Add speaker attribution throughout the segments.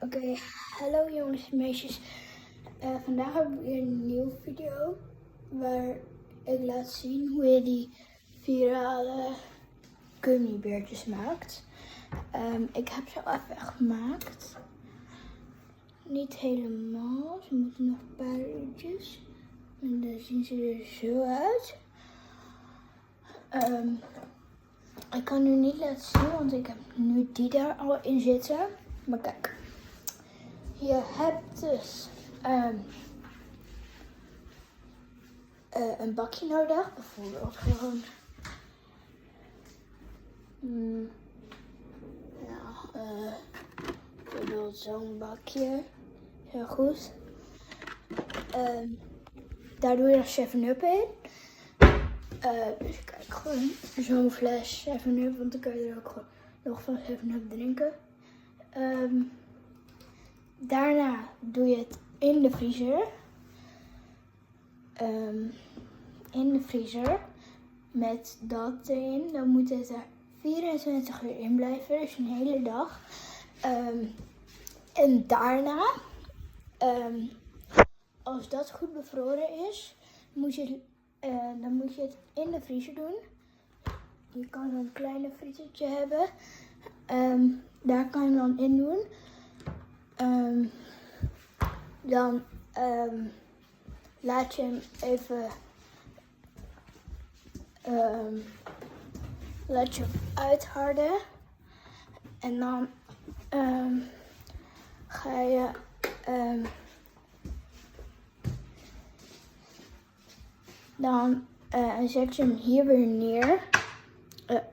Speaker 1: Oké, hallo jongens en meisjes. Vandaag heb ik weer een nieuwe video waar ik laat zien hoe je die virale gummibeertjes maakt. Ik heb ze al even gemaakt. Niet helemaal, ze moeten nog een paar uurtjes. En dan zien ze er zo uit. Ik kan nu niet laten zien, want ik heb nu die daar al in zitten. Maar kijk. Je hebt dus een bakje nodig, bijvoorbeeld gewoon bijvoorbeeld zo'n bakje, heel goed. Daar doe je dan 7-Up in. Dus kijk, gewoon zo'n fles 7-Up, want dan kan je er ook gewoon nog van 7-Up drinken. Daarna doe je het in de vriezer. In de vriezer. Met dat erin. Dan moet het er 24 uur in blijven. Dus een hele dag. En daarna, als dat goed bevroren is, dan moet je het in de vriezer doen. Je kan een kleine vriezer hebben. Daar kan je dan in doen. Dan laat je hem even uitharden. En dan ga je dan zet je hem hier weer neer.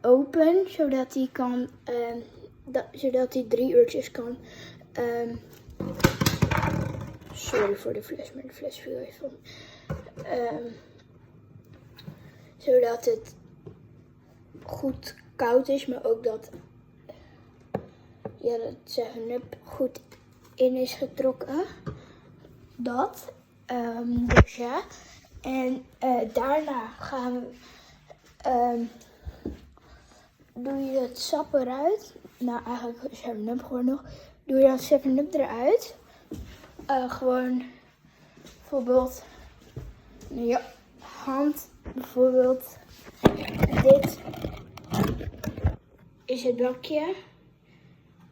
Speaker 1: Open, zodat hij kan zodat hij 3 uurtjes kan. Sorry voor de fles, maar de fles viel even om. Zodat het goed koud is, maar ook dat dat 7-Up goed in is getrokken. Dat. Dus ja. En daarna doe je het sap eruit. Nou, eigenlijk 7-Up gewoon nog. Doe je dat 7-Up eruit. Gewoon bijvoorbeeld je hand. Bijvoorbeeld dit is het bakje.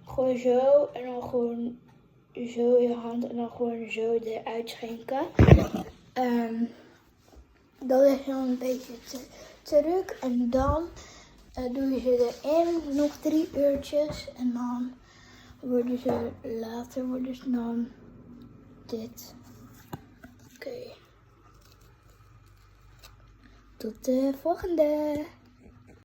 Speaker 1: Gewoon zo en dan gewoon zo je hand en dan gewoon zo eruit schenken. Dat is dan een beetje te druk. En dan doe je ze erin nog 3 uurtjes en dan worden ze dan dit. Oké. Tot de volgende.